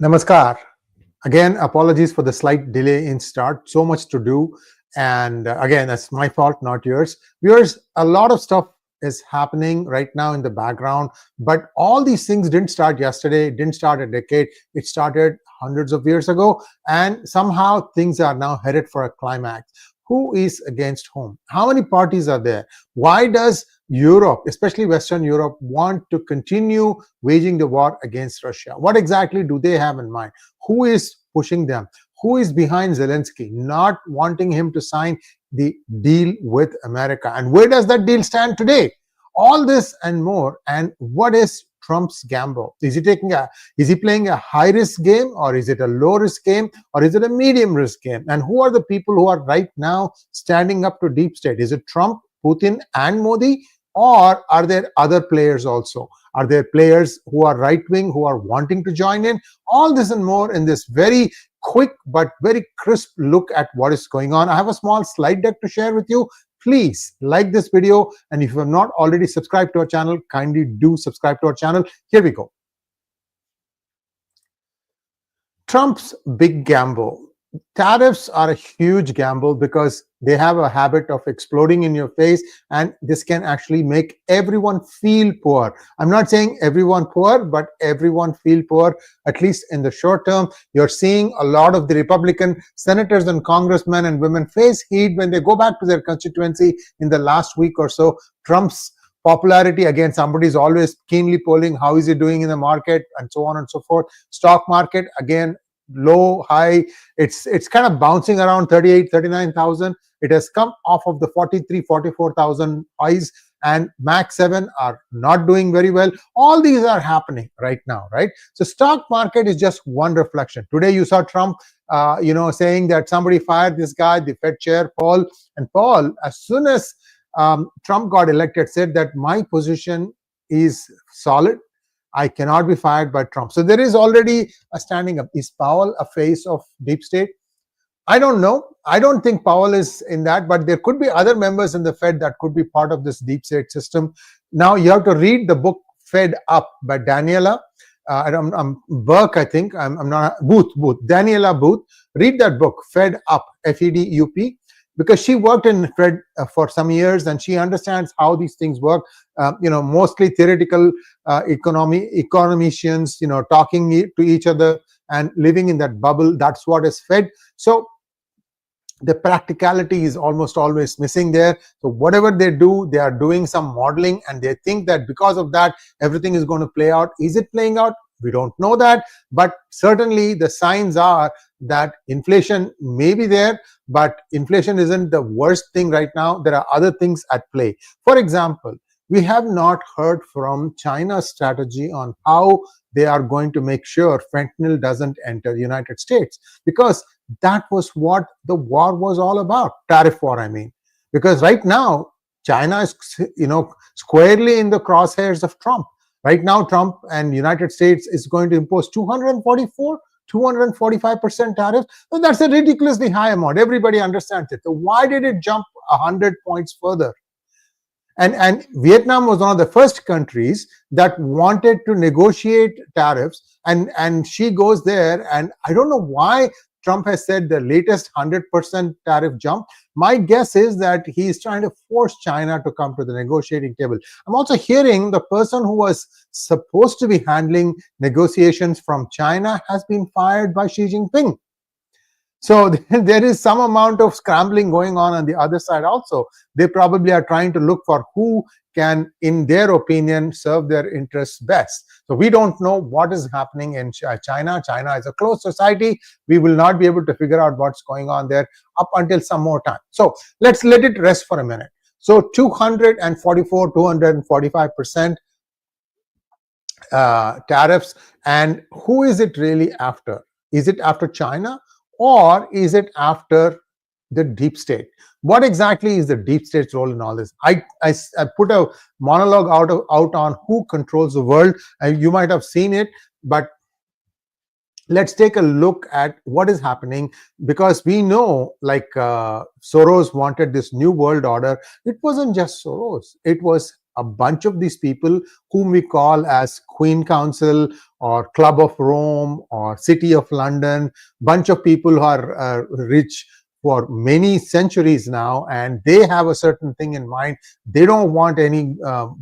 Namaskar. Again, apologies for the slight delay in start. So much to do. And again, that's my fault, not yours. Viewers, a lot of stuff is happening right now in the background, but all these things didn't start yesterday, didn't start a decade. It started hundreds of years ago, and somehow things are now headed for a climax. Who is against whom? How many parties are there? Why does Europe, especially Western Europe, want to continue waging the war against Russia? What exactly do they have in mind? Who is pushing them? Who is behind Zelensky, not wanting him to sign the deal with America? And where does that deal stand today? All this and more. And what is Trump's gamble? Is he playing a high risk game, or is it a low risk game, or is it a medium risk game? And who are the people who are right now standing up to deep state? Is it Trump, Putin, and Modi? Or are there other players also? Are there players who are right-wing, who are wanting to join in? All this and more in this very quick but very crisp look at what is going on. I have a small slide deck to share with you. Please like this video, and if you have not already subscribed to our channel, kindly do subscribe to our channel. Here we go. Trump's big gamble. Tariffs are a huge gamble because they have a habit of exploding in your face, and this can actually make everyone feel poor. I'm not saying everyone poor, but everyone feel poor, at least in the short term. You're seeing a lot of the Republican senators and congressmen and women face heat when they go back to their constituency in the last week or so. Trump's popularity, again, somebody is always keenly polling how is he doing in the market, and so on and so forth. Stock market, again, low, high, it's kind of bouncing around 38, 39,000. It has come off of the 43, 44,000 highs, and Max 7 are not doing very well. All these are happening right now, right? So stock market is just one reflection. Today you saw Trump, saying that somebody fired this guy, the Fed chair, Paul. And Paul, as soon as Trump got elected, said that my position is solid. I cannot be fired by Trump. So there is already a standing up. Is Powell a face of deep state? I don't know. I don't think Powell is in that, but there could be other members in the Fed that could be part of this deep state system. Now you have to read the book Fed Up by Daniela Burke, I think. I'm not Booth. Daniela Booth. Read that book, Fed Up, F-E-D-U-P. Because she worked in Fed for some years, and she understands how these things work. Mostly theoretical economicians, talking to each other and living in that bubble. That's what is Fed. So the practicality is almost always missing there. So whatever they do, they are doing some modeling, and they think that because of that, everything is going to play out. Is it playing out? We don't know that, but certainly the signs are that inflation may be there, but inflation isn't the worst thing right now. There are other things at play. For example, we have not heard from China's strategy on how they are going to make sure fentanyl doesn't enter the United States, because that was what the war was all about. Tariff war, I mean. Because right now, China is, squarely in the crosshairs of Trump. Right now, Trump and United States is going to impose 245% tariffs. So that's a ridiculously high amount. Everybody understands it. So why did it jump 100 points further? And Vietnam was one of the first countries that wanted to negotiate tariffs, and she goes there, and I don't know why Trump has said the latest 100% tariff jump. My guess is that he is trying to force China to come to the negotiating table. I'm also hearing the person who was supposed to be handling negotiations from China has been fired by Xi Jinping. So there is some amount of scrambling going on the other side also. They probably are trying to look for who can, in their opinion, serve their interests best. So we don't know what is happening in China. China is a closed society. We will not be able to figure out what's going on there up until some more time. So let's let it rest for a minute. So 245% tariffs, and who is it really after? Is it after China, or is it after the deep state? What exactly is the deep state's role in all this? I put a monologue out on who controls the world. You might have seen it, but let's take a look at what is happening, because we know, like Soros wanted this new world order. It wasn't just Soros. It was a bunch of these people whom we call as Queen Council or Club of Rome or City of London, bunch of people who are rich for many centuries now, and they have a certain thing in mind. They don't want any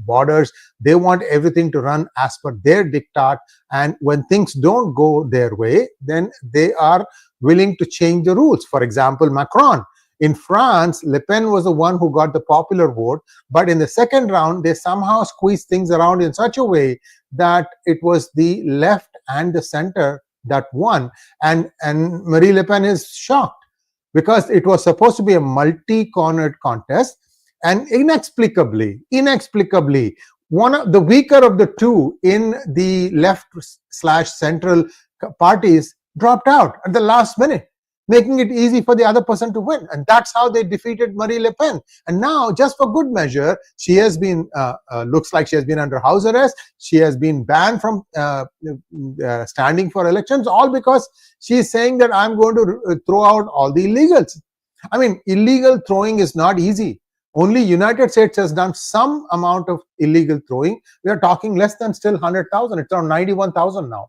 borders. They want everything to run as per their diktat, and when things don't go their way, then they are willing to change the rules. For example, Macron. In France, Le Pen was the one who got the popular vote, but in the second round, they somehow squeezed things around in such a way that it was the left and the center that won. And Marine Le Pen is shocked because it was supposed to be a multi-cornered contest, and inexplicably, one of the weaker of the two in the left/central parties dropped out at the last minute, making it easy for the other person to win. And that's how they defeated Marine Le Pen. And now, just for good measure, she has been, looks like she has been under house arrest. She has been banned from standing for elections, all because she is saying that I'm going to throw out all the illegals. I mean, illegal throwing is not easy. Only United States has done some amount of illegal throwing. We are talking less than still 100,000. It's around 91,000 now.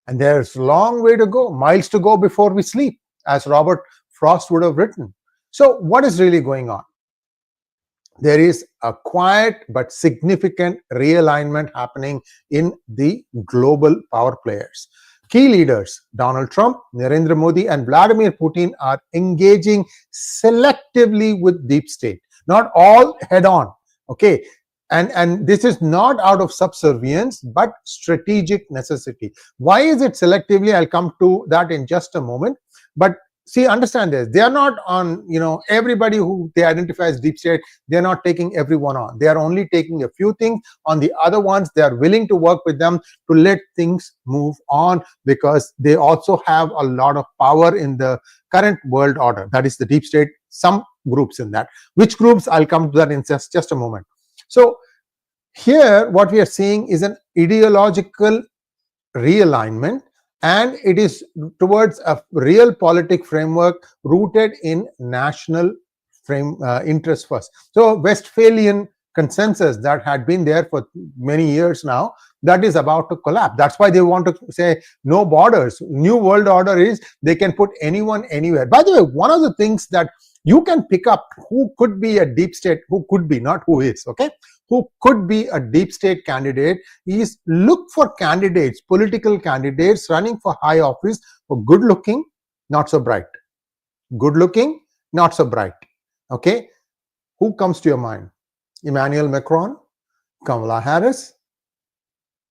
And there's a long way to go, miles to go before we sleep, as Robert Frost would have written. So what is really going on? There is a quiet but significant realignment happening in the global power players. Key leaders, Donald Trump, Narendra Modi, and Vladimir Putin, are engaging selectively with deep state, not all head on. Okay. And this is not out of subservience, but strategic necessity. Why is it selectively? I'll come to that in just a moment. But see, understand this. They are not on, everybody who they identify as deep state, they're not taking everyone on. They are only taking a few things. On the other ones, they are willing to work with them to let things move on, because they also have a lot of power in the current world order. That is the deep state, some groups in that. Which groups? I'll come to that in just a moment. So here what we are seeing is an ideological realignment, and it is towards a real politic framework rooted in national interest first. So Westphalian consensus that had been there for many years now, that is about to collapse. That's why they want to say no borders. New world order is they can put anyone anywhere. By the way, one of the things that you can pick up who could be a deep state, who could be, not who is, okay? Who could be a deep state candidate is look for candidates, political candidates running for high office who are good looking, not so bright. Good looking, not so bright. Okay? Who comes to your mind? Emmanuel Macron, Kamala Harris,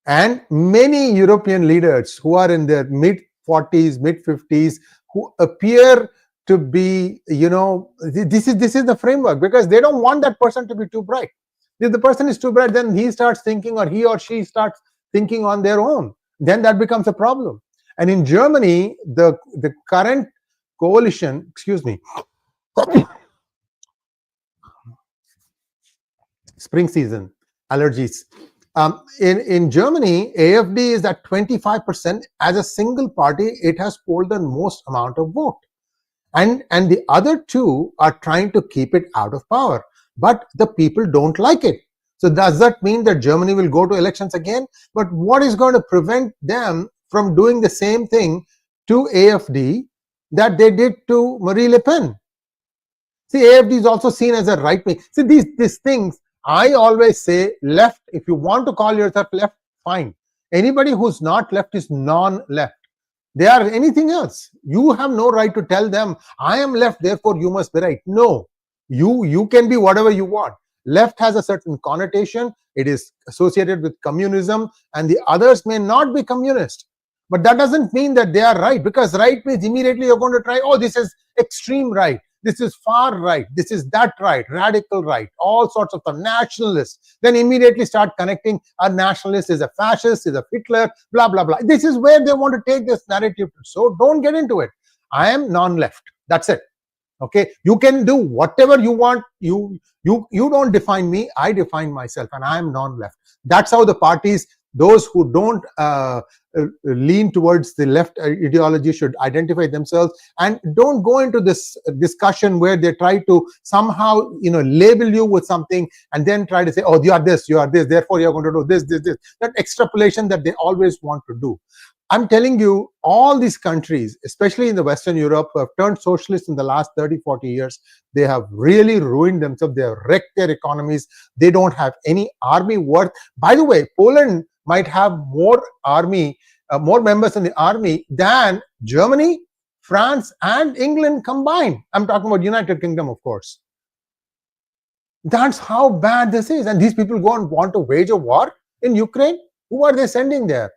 and many European leaders who are in their mid-40s, mid-50s, who appear to be, this is the framework, because they don't want that person to be too bright. If the person is too bright, then he starts thinking, or he or she starts thinking on their own. Then that becomes a problem. And in Germany, the current coalition, spring season, allergies. In Germany, AfD is at 25%. As a single party, it has polled the most amount of vote. And the other two are trying to keep it out of power. But the people don't like it. So does that mean that Germany will go to elections again? But what is going to prevent them from doing the same thing to AfD that they did to Marine Le Pen? See, AfD is also seen as a right wing. See, these things, I always say left. If you want to call yourself left, fine. Anybody who's not left is non-left. They are anything else. You have no right to tell them, I am left, therefore you must be right. No, you can be whatever you want. Left has a certain connotation. It is associated with communism, and the others may not be communist. But that doesn't mean that they are right, because right means immediately you're going to try, oh, this is extreme right, this is far right, this is that right, radical right, all sorts of stuff, nationalists. Then immediately start connecting a nationalist is a fascist, is a Hitler, blah, blah, blah. This is where they want to take this narrative. So don't get into it. I am non-left. That's it. Okay, you can do whatever you want. You don't define me. I define myself, and I am non-left. That's how the parties, those who don't lean towards the left ideology should identify themselves, and don't go into this discussion where they try to somehow label you with something and then try to say, oh, you are this, therefore you are going to do this. That extrapolation that they always want to do. I'm telling you, all these countries, especially in the Western Europe, who have turned socialist in the last 30-40 years, they have really ruined themselves. They have wrecked their economies. They don't have any army worth. By the way, Poland might have more army, more members in the army than Germany, France, and England combined. I'm talking about United Kingdom, of course. That's how bad this is. And these people go and want to wage a war in Ukraine. Who are they sending there?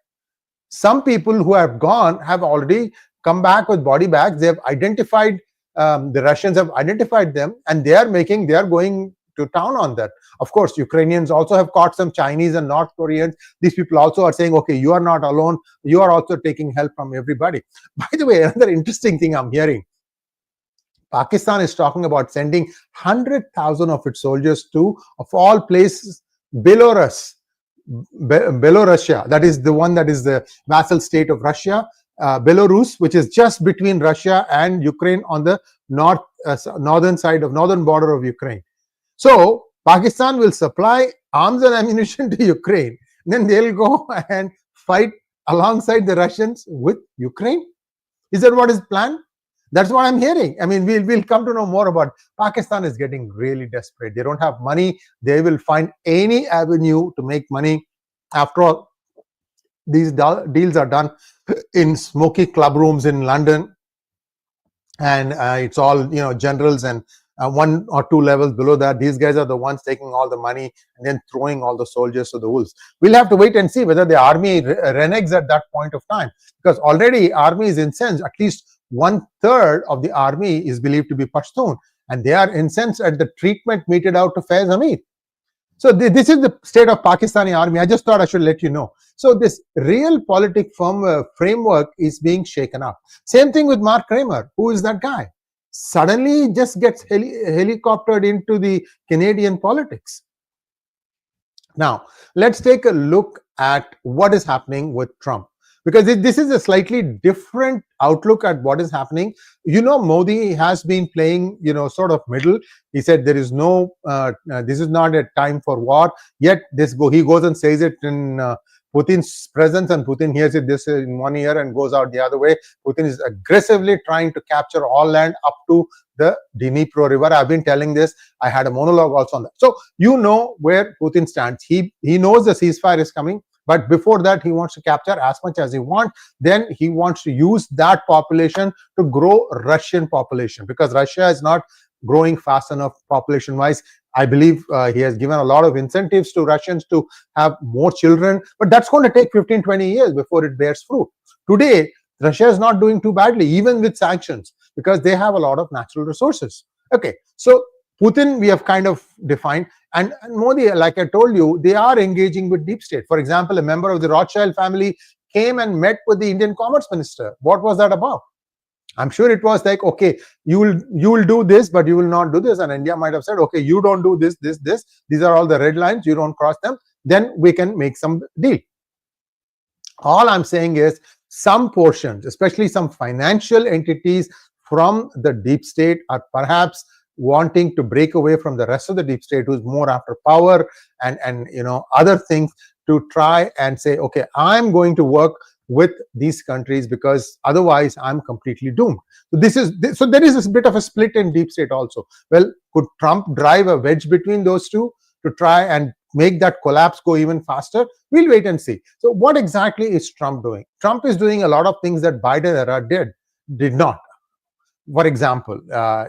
Some people who have gone have already come back with body bags. They have identified, the Russians have identified them, and they are going to town on that. Of course, Ukrainians also have caught some Chinese and North Koreans. These people also are saying, okay, you are not alone. You are also taking help from everybody. By the way, another interesting thing I'm hearing, Pakistan is talking about sending 100,000 of its soldiers to, of all places, Belarus. Belarusia, that is the one that is the vassal state of Russia. Belarus, which is just between Russia and Ukraine on the northern border of Ukraine. So Pakistan will supply arms and ammunition to Ukraine. Then they'll go and fight alongside the Russians with Ukraine. Is that what is planned? That's what I'm hearing. I mean, we'll come to know more about. Pakistan is getting really desperate. They don't have money. They will find any avenue to make money. After all, these deals are done in smoky club rooms in London, and it's all generals and 1 or 2 levels below that. These guys are the ones taking all the money and then throwing all the soldiers to the wolves. We'll have to wait and see whether the army reneges at that point of time, because already army is incensed. At least 1/3 of the army is believed to be Pashtun, and they are incensed at the treatment meted out to Faiz Hamid. So this is the state of Pakistani army. I just thought I should let you know. So this real politic framework is being shaken up. Same thing with Mark Kramer. Who is that guy? Suddenly just gets helicoptered into the Canadian politics. Now, let's take a look at what is happening with Trump, because this is a slightly different outlook at what is happening. Modi has been playing, sort of middle. He said there is no, this is not a time for war. Yet he goes and says it in Putin's presence, and Putin hears it this in one ear and goes out the other way. Putin is aggressively trying to capture all land up to the Dnipro River. I've been telling this. I had a monologue also on that. So you know where Putin stands. He knows the ceasefire is coming. But before that, he wants to capture as much as he wants. Then he wants to use that population to grow Russian population, because Russia is not growing fast enough population-wise. I believe he has given a lot of incentives to Russians to have more children, but that's going to take 15-20 years before it bears fruit. Today, Russia is not doing too badly, even with sanctions, because they have a lot of natural resources. Okay, so Putin, we have kind of defined. And Modi, like I told you, they are engaging with deep state. For example, a member of the Rothschild family came and met with the Indian Commerce Minister. What was that about? I'm sure it was like, okay, you will do this, but you will not do this. And India might have said, okay, you don't do this. These are all the red lines. You don't cross them. Then we can make some deal. All I'm saying is some portions, especially some financial entities from the deep state, are perhaps wanting to break away from the rest of the deep state, who's more after power and other things, to try and say, okay, I'm going to work with these countries because otherwise I'm completely doomed. So there is a bit of a split in deep state also. Well, could Trump drive a wedge between those two to try and make that collapse go even faster? We'll wait and see. So what exactly is Trump doing? Trump is doing a lot of things that Biden era did not. For example,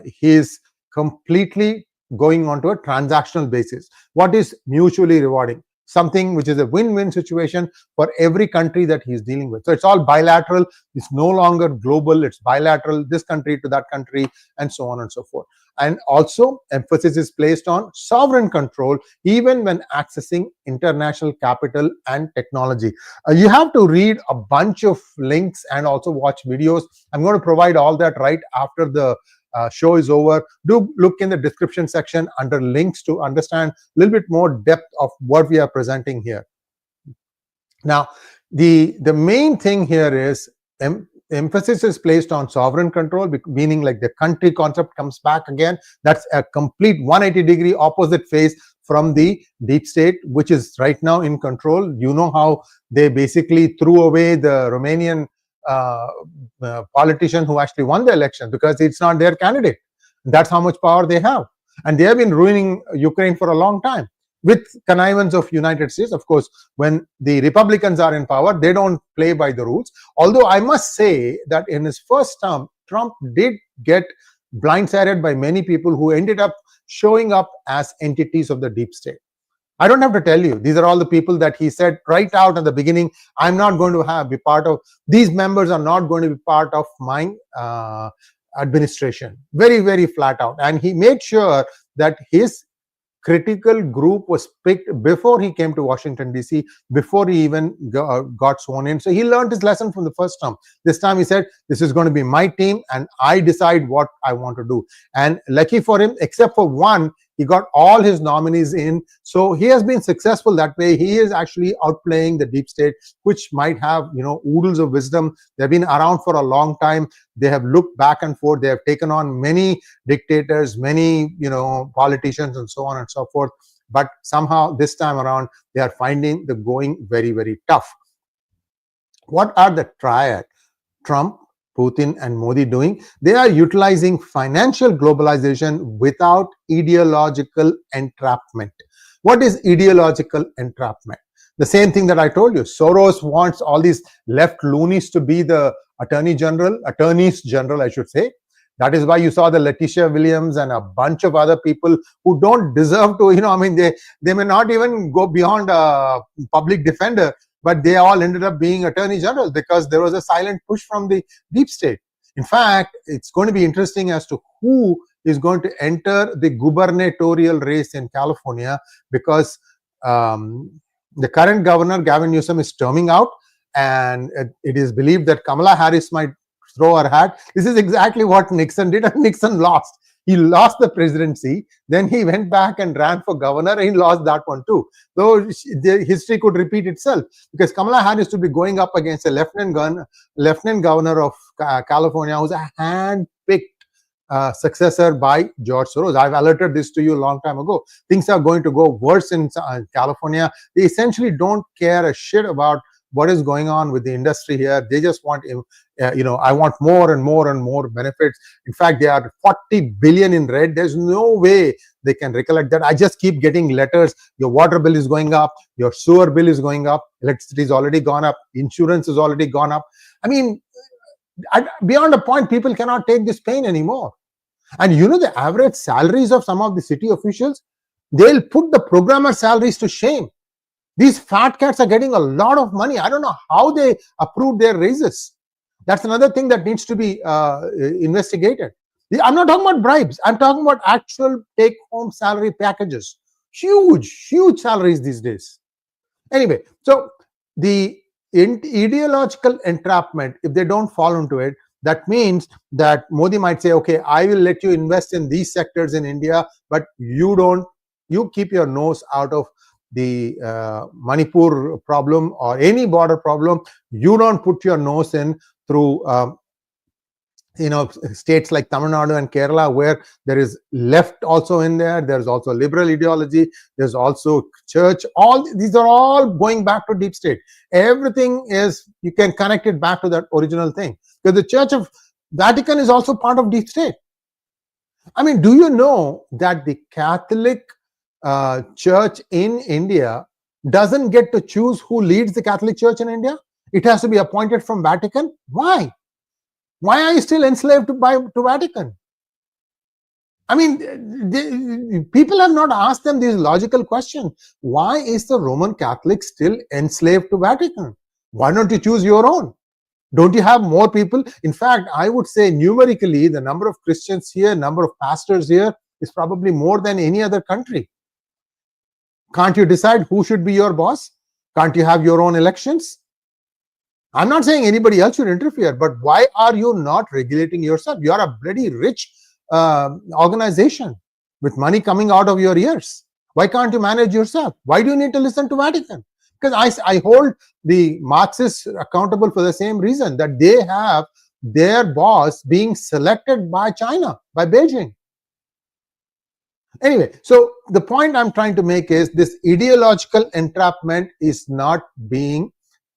he is completely going onto a transactional basis. What is mutually rewarding? Something which is a win-win situation for every country that he's dealing with. So it's all bilateral. It's no longer global. It's bilateral, this country to that country, and so on and so forth. And also, emphasis is placed on sovereign control, even when accessing international capital and technology. You have to read a bunch of links and also watch videos. I'm going to provide all that right after the show is over. Do look in the description section under links to understand a little bit more depth of what we are presenting here. Now, the main thing here is emphasis is placed on sovereign control, meaning like the country concept comes back again. That's a complete 180-degree opposite phase from the deep state, which is right now in control. You know how they basically threw away the Romanian politician who actually won the election because it's not their candidate. That's how much power they have. And they have been ruining Ukraine for a long time, with connivance of United States. Of course, when the Republicans are in power, they don't play by the rules. Although I must say that in his first term, Trump did get blindsided by many people who ended up showing up as entities of the deep state. I don't have to tell you, these are all the people that he said right out at the beginning, I'm not going to be part of, these members are not going to be part of my administration. Very, very flat out. And he made sure that his critical group was picked before he came to Washington, D.C., before he even got sworn in. So he learned his lesson from the first term. This time he said, this is going to be my team and I decide what I want to do. And lucky for him, except for one, he got all his nominees in. So he has been successful that way. He is actually outplaying the deep state, which might have, oodles of wisdom. They've been around for a long time. They have looked back and forth. They have taken on many dictators, many, politicians and so on and so forth. But somehow this time around, they are finding the going very, very tough. What are the triad? Trump, Putin and Modi doing? They are utilizing financial globalization without ideological entrapment. What is ideological entrapment? The same thing that I told you. Soros wants all these left loonies to be the attorneys general, I should say. That is why you saw the Letitia Williams and a bunch of other people who don't deserve to, they may not even go beyond a public defender, but they all ended up being attorney generals because there was a silent push from the deep state. In fact, it's going to be interesting as to who is going to enter the gubernatorial race in California, because the current governor, Gavin Newsom, is terming out, and it is believed that Kamala Harris might throw her hat. This is exactly what Nixon did, and Nixon lost. He lost the presidency, then he went back and ran for governor, and he lost that one too. So the history could repeat itself, because Kamala Harris would be going up against a lieutenant governor of California, who's a hand-picked successor by George Soros. I've alerted this to you a long time ago. Things are going to go worse in California. They essentially don't care a shit about what is going on with the industry here. They just want, I want more and more and more benefits. In fact, they are 40 billion in red. There's no way they can recollect that. I just keep getting letters. Your water bill is going up. Your sewer bill is going up. Electricity is already gone up. Insurance is already gone up. I mean, beyond a point, people cannot take this pain anymore. And the average salaries of some of the city officials, they'll put the programmer salaries to shame. These fat cats are getting a lot of money. I don't know how they approved their raises. That's another thing that needs to be investigated. I'm not talking about bribes. I'm talking about actual take-home salary packages. Huge, huge salaries these days. Anyway, so the ideological entrapment, if they don't fall into it, that means that Modi might say, okay, I will let you invest in these sectors in India, but you keep your nose out of the Manipur problem or any border problem. You don't put your nose in through states like Tamil Nadu and Kerala, where there is left also in there. There's also liberal ideology. There's also church. All these are all going back to deep state. Everything is, you can connect it back to that original thing, because the Church of Vatican is also part of deep state. I mean, do you know that the Catholic church in India doesn't get to choose who leads the Catholic Church in India? It has to be appointed from Vatican. Why? Why are you still enslaved to Vatican? I mean, people have not asked them this logical question. Why is the Roman Catholic still enslaved to Vatican? Why don't you choose your own? Don't you have more people? In fact, I would say numerically, the number of Christians here, number of pastors here is probably more than any other country. Can't you decide who should be your boss? Can't you have your own elections? I'm not saying anybody else should interfere, but why are you not regulating yourself? You are a bloody rich organization with money coming out of your ears. Why can't you manage yourself? Why do you need to listen to Vatican? Because I hold the Marxists accountable for the same reason, that they have their boss being selected by China, by Beijing. Anyway, so the point I'm trying to make is this ideological entrapment is not being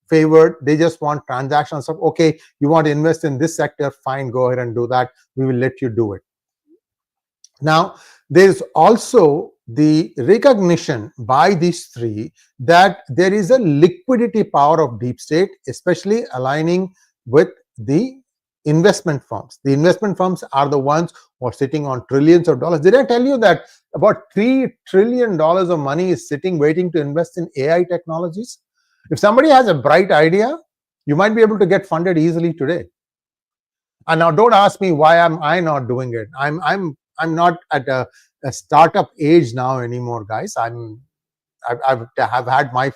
favored. They just want transactional stuff. Okay, you want to invest in this sector, fine, go ahead and do that. We will let you do it. Now, there's also the recognition by these three that there is a liquidity power of deep state, especially aligning with the investment firms. The investment firms are the ones who are sitting on trillions of dollars. Did I tell you that about $3 trillion of money is sitting waiting to invest in AI technologies? If somebody has a bright idea, you might be able to get funded easily today. And now don't ask me why am I not doing it. I'm not at a startup age now anymore, guys. I've had my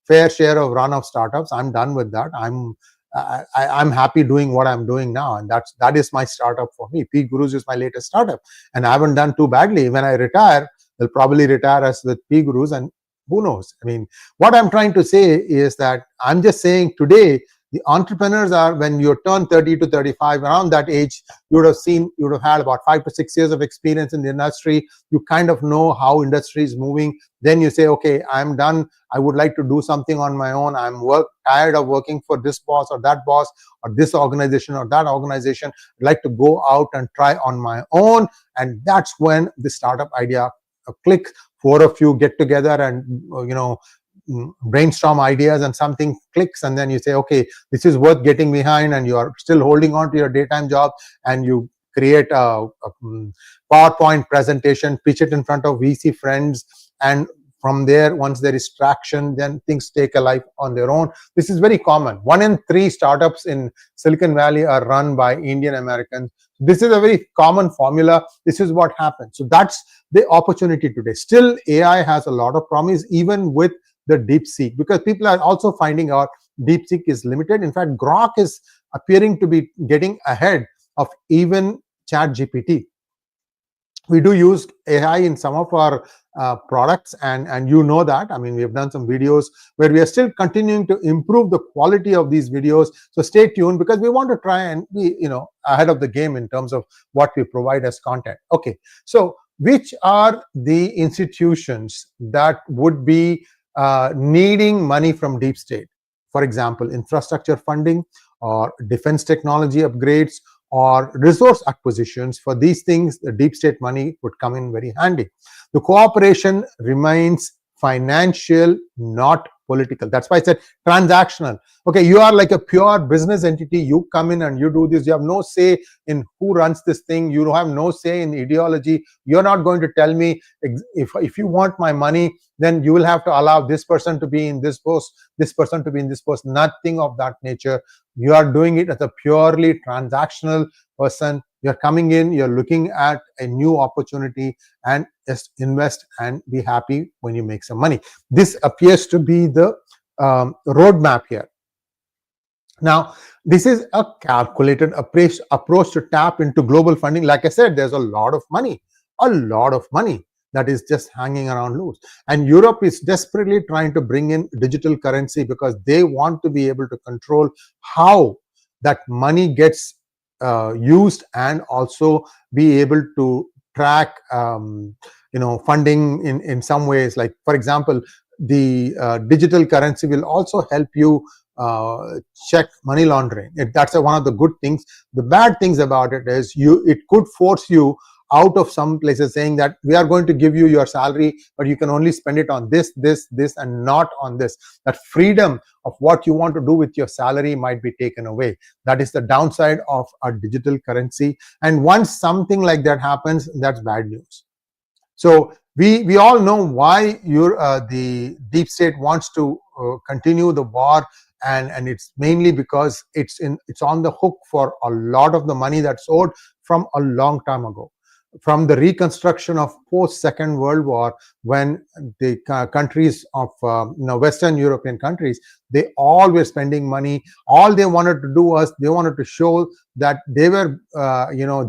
fair share of run of startups. I'm done with that. I'm happy doing what I'm doing now, and that is my startup for me. PGurus is my latest startup, and I haven't done too badly. When I retire, they'll probably retire us with PGurus, and who knows? I mean, what I'm trying to say is that I'm just saying today, the entrepreneurs are, when you turn 30 to 35, around that age, you would have had about 5 to 6 years of experience in the industry. You kind of know how industry is moving. Then you say, okay, I'm done. I would like to do something on my own. I'm tired of working for this boss or that boss or this organization or that organization. I'd like to go out and try on my own. And that's when the startup idea clicks. 4 of you get together and brainstorm ideas, and something clicks, and then you say, okay, this is worth getting behind, and you are still holding on to your daytime job, and you create a PowerPoint presentation, pitch it in front of VC friends, and from there, once there is traction, then things take a life on their own. This is very common. 1 in 3 startups in Silicon Valley are run by Indian Americans. This is a very common formula. This is what happens. So that's the opportunity today. Still, AI has a lot of promise, even with the DeepSeek, because people are also finding out DeepSeek is limited. In fact, Grok is appearing to be getting ahead of even ChatGPT. We do use AI in some of our products, and you know that. I mean, we have done some videos where we are still continuing to improve the quality of these videos. So stay tuned, because we want to try and be ahead of the game in terms of what we provide as content. Okay, so which are the institutions that would be needing money from deep state? For example, infrastructure funding or defense technology upgrades or resource acquisitions. For these things, the deep state money would come in very handy. The cooperation remains financial, not political. That's why I said transactional. Okay, you are like a pure business entity. You come in and you do this. You have no say in who runs this thing. You have no say in ideology. You're not going to tell me if you want my money, then you will have to allow this person to be in this post, this person to be in this post. Nothing of that nature. You are doing it as a purely transactional person. You're coming in, you're looking at a new opportunity, and just invest and be happy when you make some money. This appears to be the roadmap here. Now, this is a calculated approach to tap into global funding. Like I said, there's a lot of money that is just hanging around loose. And Europe is desperately trying to bring in digital currency, because they want to be able to control how that money gets used, and also be able to track funding in some ways. Like, for example, the digital currency will also help you check money laundering. That's one of the good things. The bad things about it is it could force you out of some places, saying that we are going to give you your salary, but you can only spend it on this, and not on this. That freedom of what you want to do with your salary might be taken away. That is the downside of a digital currency. And once something like that happens, that's bad news. So we all know why the deep state wants to continue the war, and it's mainly because it's on the hook for a lot of the money that's owed from a long time ago. From the reconstruction of post-Second World War, when the countries of Western European countries, they all were spending money. All they wanted to do was they wanted to show that they were,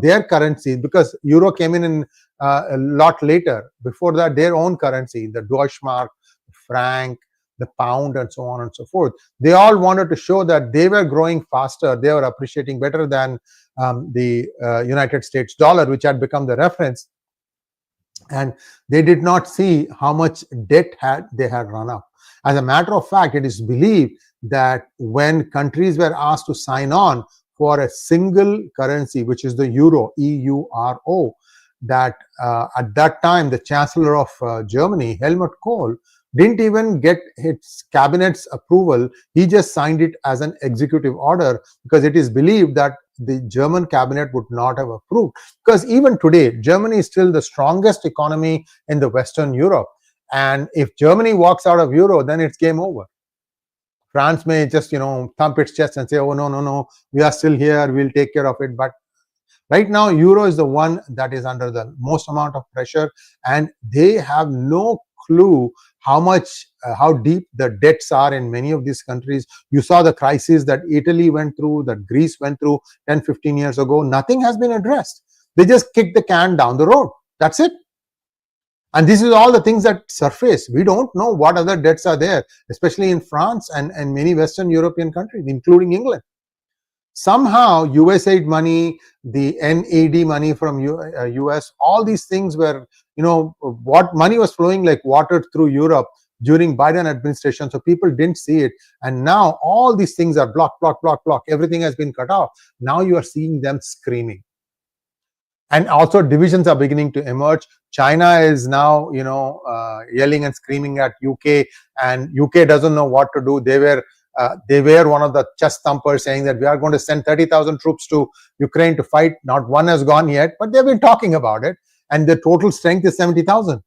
their currency, because euro came in a lot later. Before that, their own currency, the Deutschmark, franc, the pound, and so on and so forth. They all wanted to show that they were growing faster, they were appreciating better than the United States dollar, which had become the reference. And they did not see how much debt they had run up. As a matter of fact, it is believed that when countries were asked to sign on for a single currency, which is the euro, EURO, that at that time the Chancellor of Germany, Helmut Kohl, didn't even get its cabinet's approval. He just signed it as an executive order because it is believed that the German cabinet would not have approved. Because even today, Germany is still the strongest economy in the Western Europe. And if Germany walks out of euro, then it's game over. France may just, thump its chest and say, oh, no, we are still here, we'll take care of it. But right now, euro is the one that is under the most amount of pressure, and they have no clue how deep the debts are in many of these countries. You saw the crisis that Italy went through, that Greece went through 10, 15 years ago. Nothing has been addressed. They just kick the can down the road. That's it. And this is all the things that surface. We don't know what other debts are there, especially in France and many Western European countries, including England. Somehow, USAID money, the NAD money from US, all these things were, what money was flowing like water through Europe during Biden administration. So people didn't see it. And now all these things are block. Everything has been cut off. Now you are seeing them screaming. And also divisions are beginning to emerge. China is now, yelling and screaming at UK, and UK doesn't know what to do. They were one of the chest thumpers saying that we are going to send 30,000 troops to Ukraine to fight. Not one has gone yet, but they've been talking about it. And the total strength is 70,000.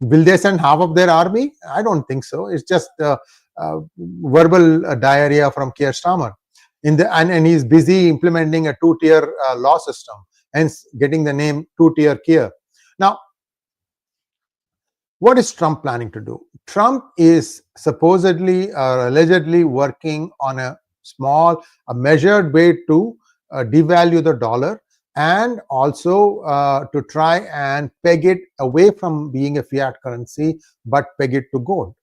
Will they send half of their army? I don't think so. It's just verbal diarrhea from Keir Starmer. And he's busy implementing a two-tier law system, hence getting the name two-tier Keir. Now, what is Trump planning to do? Trump is supposedly or allegedly working on a measured way to devalue the dollar, and also to try and peg it away from being a fiat currency, but peg it to gold.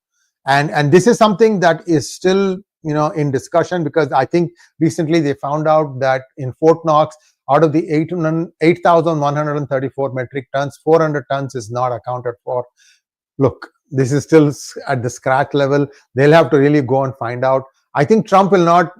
And this is something that is still in discussion, because I think recently they found out that in Fort Knox, out of the 8,134 metric tons, 400 tons is not accounted for. Look, this is still at the scratch level. They'll have to really go and find out. I think Trump will not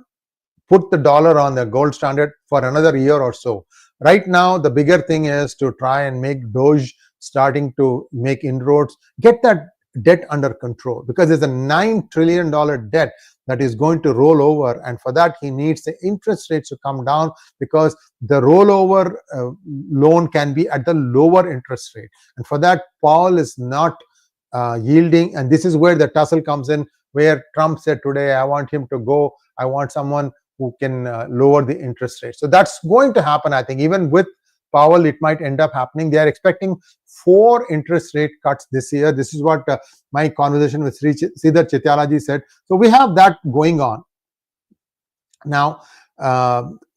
put the dollar on the gold standard for another year or so. Right now, the bigger thing is to try and make Doge starting to make inroads, get that debt under control, because there's a $9 trillion debt that is going to roll over, and for that he needs the interest rates to come down, because the rollover loan can be at the lower interest rate, and for that Powell is not yielding. And this is where the tussle comes in, where Trump said today, I want him to go, I want someone who can lower the interest rate. So that's going to happen. I think even with Powell, it might end up happening. They are expecting 4 interest rate cuts this year. This is what my conversation with Sree Iyer App IOS said. So we have that going on. Now,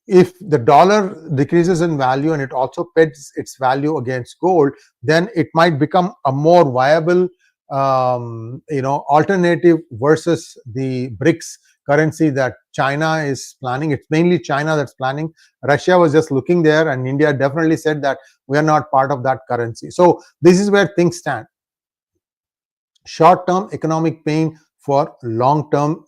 if the dollar decreases in value and it also pegs its value against gold, then it might become a more viable alternative versus the BRICS currency that China is planning. It's mainly China that's planning. Russia was just looking there, and India definitely said that we are not part of that currency. So this is where things stand. Short-term economic pain for long-term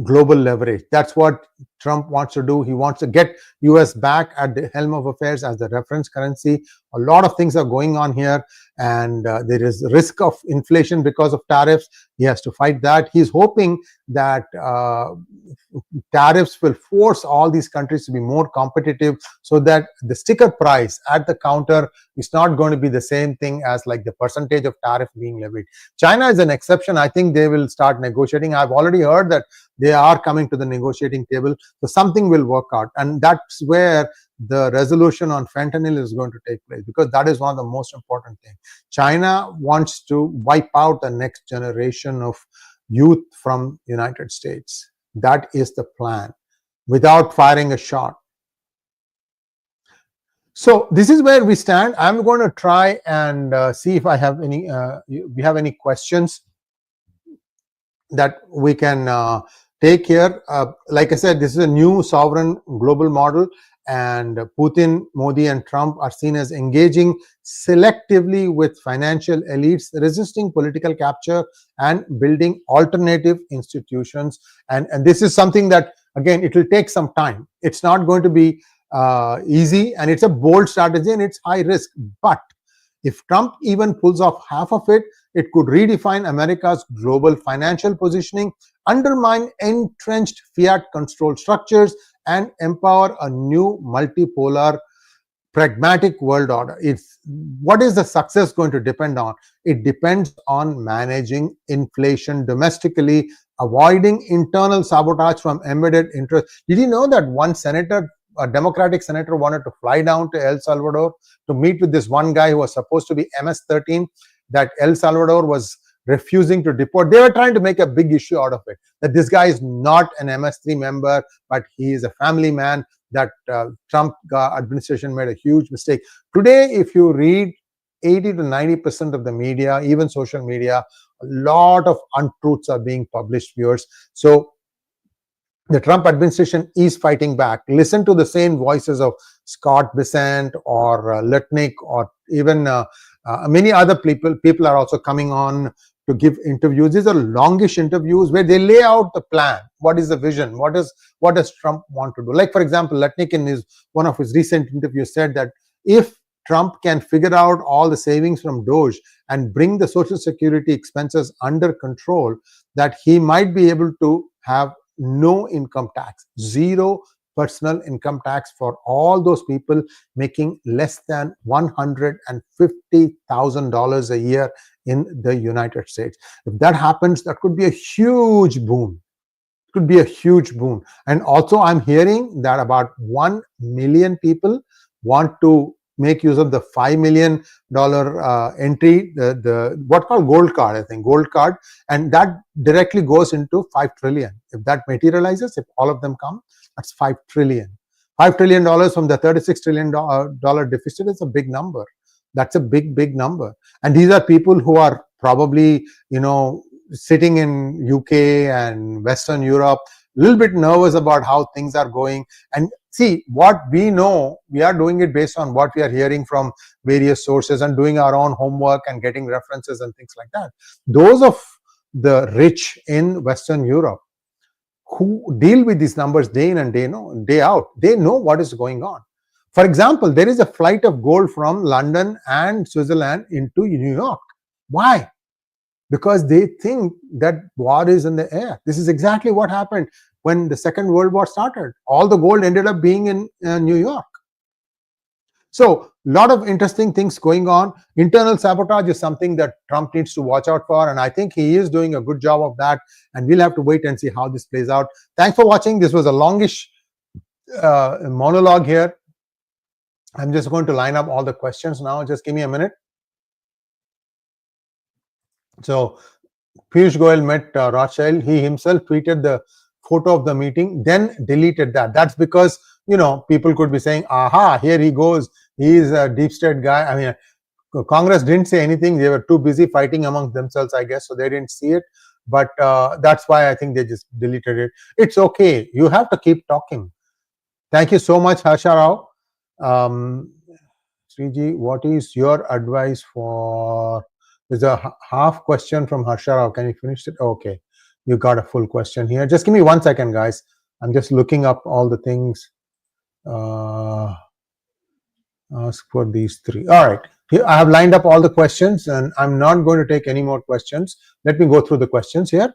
global leverage. That's what Trump wants to do. He wants to get US back at the helm of affairs as the reference currency. A lot of things are going on here, and there is risk of inflation because of tariffs. He has to fight that. He's hoping that tariffs will force all these countries to be more competitive, so that the sticker price at the counter is not going to be the same thing as like the percentage of tariff being levied. China is an exception. I think they will start negotiating. I've already heard that they are coming to the negotiating table. So something will work out, and that's where the resolution on fentanyl is going to take place, because that is one of the most important things. China wants to wipe out the next generation of youth from United States. That is the plan, without firing a shot. So this is where we stand. I'm going to try and see if I have any we have any questions. that we can take here. Like I said, this is a new sovereign global model, and Putin, Modi, and Trump are seen as engaging selectively with financial elites, resisting political capture, and building alternative institutions. And this is something that, again, it will take some time. It's not going to be easy, and it's a bold strategy, and it's high risk. But if Trump even pulls off half of it, it could redefine America's global financial positioning, undermine entrenched fiat control structures, and empower a new multipolar, pragmatic world order. What is the success going to depend on? It depends on managing inflation domestically, avoiding internal sabotage from embedded interests. Did you know that one senator, a Democratic senator, wanted to fly down to El Salvador to meet with this one guy who was supposed to be MS-13, that El Salvador was refusing to deport? They were trying to make a big issue out of it, that this guy is not an MS-3 member, but he is a family man, that Trump administration made a huge mistake. Today, if you read 80 to 90% of the media, even social media, a lot of untruths are being published, viewers. So the Trump administration is fighting back. Listen to the same voices of Scott Bessent or Lutnick, or even many other people. People are also coming on to give interviews. These are longish interviews where they lay out the plan. What is the vision? What does Trump want to do? Like, for example, Lutnick in one of his recent interviews said that if Trump can figure out all the savings from Doge and bring the Social Security expenses under control, that he might be able to have no income tax, zero personal income tax for all those people making less than $150,000 a year in the United States. If that happens, that could be a huge boon. It could be a huge boon. And also, I'm hearing that about 1 million people want to make use of the $5 million entry, the what called gold card, I think, gold card, and that directly goes into 5 trillion. If that materializes, if all of them come, that's 5 trillion. $5 trillion from the $36 trillion deficit is a big number. That's a big number. And these are people who are probably, sitting in UK and Western Europe, a little bit nervous about how things are going. And see, what we know, we are doing it based on what we are hearing from various sources and doing our own homework and getting references and things like that. Those of the rich in Western Europe who deal with these numbers day in and day out, they know what is going on. For example, there is a flight of gold from London and Switzerland into New York. Why? Because they think that war is in the air. This is exactly what happened when the Second World War started. All the gold ended up being in New York. So a lot of interesting things going on. Internal sabotage is something that Trump needs to watch out for, and I think he is doing a good job of that, and we'll have to wait and see how this plays out. Thanks for watching. This was a longish monologue here. I'm just going to line up all the questions now. Just give me a minute. So Piyush Goyal met Rothschild. He himself tweeted the photo of the meeting, then deleted that. That's because, people could be saying, aha, here he goes. He's a deep state guy. I mean, Congress didn't say anything. They were too busy fighting among themselves, I guess, so they didn't see it. But that's why I think they just deleted it. It's okay. You have to keep talking. Thank you so much, Harsha Rao. Sree, what is your advice for... There's a half question from Harsha Rao. Can you finish it? Okay. You got a full question here. Just give me 1 second, guys. I'm just looking up all the things. Ask for these 3. All right. Here I have lined up all the questions, and I'm not going to take any more questions. Let me go through the questions here.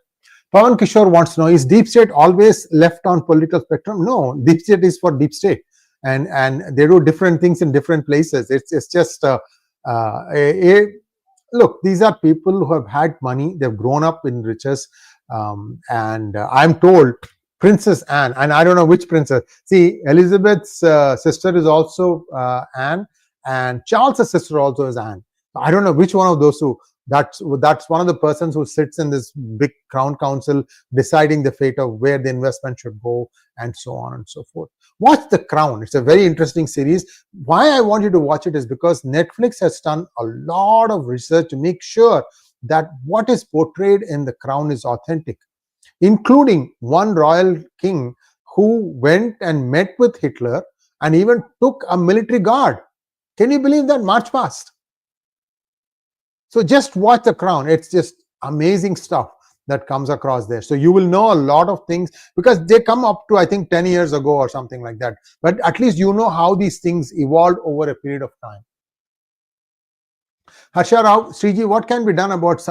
Pawan Kishore wants to know, is deep state always left on political spectrum? No, deep state is for deep state, and they do different things in different places. It's just look, these are people who have had money. They've grown up in riches, and I'm told Princess Anne, and I don't know which princess. See, Elizabeth's sister is also Anne, and Charles's sister also is Anne. I don't know which one of those two. That's one of the persons who sits in this big crown council deciding the fate of where the investment should go, and so on and so forth. Watch The Crown. It's a very interesting series. Why I want you to watch it is because Netflix has done a lot of research to make sure that what is portrayed in the crown is authentic, including one royal king who went and met with Hitler and even took a military guard. Can you believe that? March past. So just watch the crown. It's just amazing stuff that comes across there. So you will know a lot of things, because they come up to, I think, 10 years ago or something like that. But at least you know how these things evolved over a period of time. Harsha Rao, Sree, what can be done about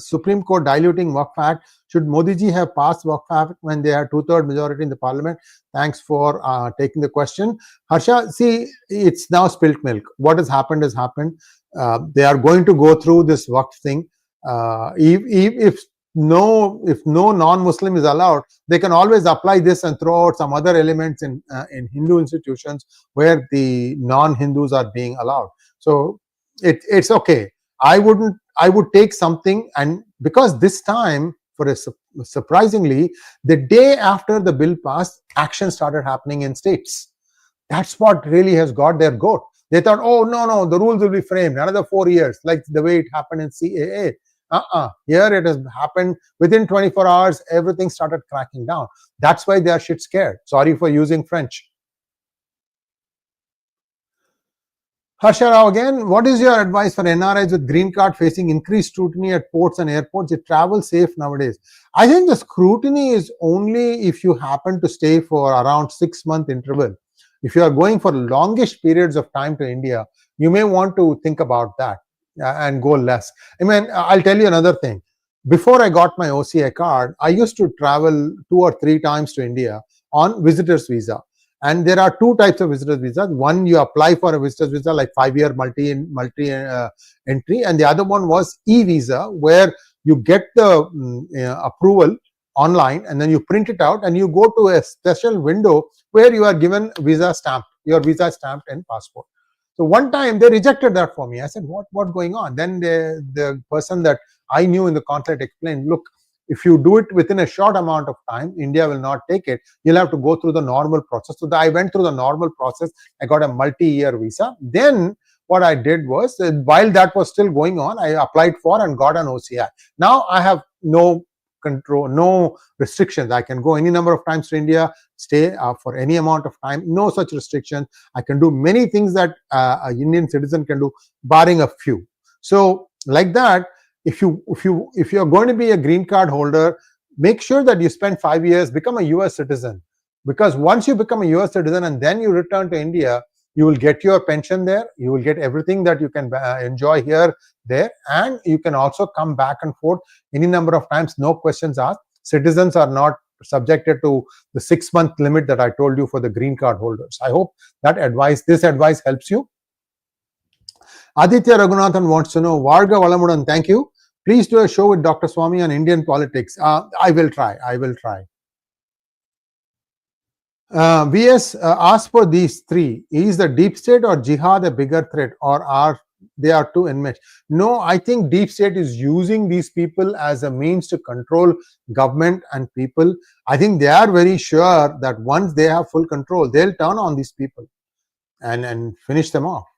Supreme Court diluting Waqf Act? Should Modi ji have passed Waqf Act when they had 2/3 majority in the parliament? Thanks for taking the question. Harsha, see, it's now spilt milk. What has happened has happened. They are going to go through this Waqf thing. If no non-Muslim is allowed, they can always apply this and throw out some other elements in Hindu institutions where the non-Hindus are being allowed. So it's okay. I would take something, and because this time, surprisingly, the day after the bill passed, action started happening in states. That's what really has got their goat. They thought, oh no, the rules will be framed another 4 years, like the way it happened in CAA. Here it has happened within 24 hours. Everything started cracking down. That's why they are shit scared. Sorry for using French. Harsha Rao again, what is your advice for NRIs with green card facing increased scrutiny at ports and airports? They travel safe nowadays. I think the scrutiny is only if you happen to stay for around 6-month interval. If you are going for longish periods of time to India, you may want to think about that and go less. I mean, I'll tell you another thing. Before I got my OCI card, I used to travel 2 or 3 times to India on visitor's visa. And there are 2 types of visitors visas. One, you apply for a visitor's visa, like 5-year multi entry, and the other one was e-visa, where you get the approval online, and then you print it out and you go to a special window where you are given visa stamped, your visa stamped in passport. So one time they rejected that for me. I said, what going on? Then the person that I knew in the consulate explained, look, if you do it within a short amount of time, India will not take it. You'll have to go through the normal process. So I went through the normal process. I got a multi-year visa. Then what I did was, while that was still going on, I applied for and got an OCI. Now I have no control, no restrictions. I can go any number of times to India, stay for any amount of time, no such restrictions. I can do many things that an Indian citizen can do, barring a few. So like that, if you are going to be a green card holder, make sure that you spend 5 years, become a US citizen. Because once you become a US citizen and then you return to India, you will get your pension there, you will get everything that you can enjoy here, there, and you can also come back and forth any number of times, no questions asked. Citizens are not subjected to the 6-month limit that I told you for the green card holders. I hope that this advice helps you. Aditya Raghunathan wants to know, 𝗪𝗲𝗏 𝗔𝗔, thank you. Please do a show with Dr. Swami on Indian politics. I will try. VS asked for these 3. Is the deep state or jihad a bigger threat, or are they too enmeshed? No, I think deep state is using these people as a means to control government and people. I think they are very sure that once they have full control, they'll turn on these people and finish them off.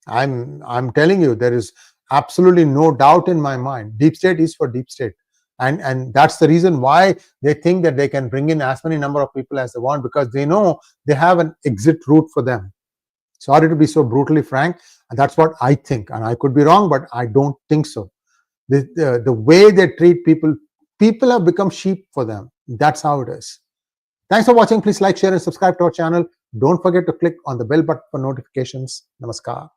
I'm telling you, there is absolutely no doubt in my mind. Deep state is for deep state. And that's the reason why they think that they can bring in as many number of people as they want, because they know they have an exit route for them. Sorry to be so brutally frank, and that's what I think. And I could be wrong, but I don't think so. The way they treat people have become sheep for them. That's how it is. Thanks for watching. Please like, share, and subscribe to our channel. Don't forget to click on the bell button for notifications. Namaskar.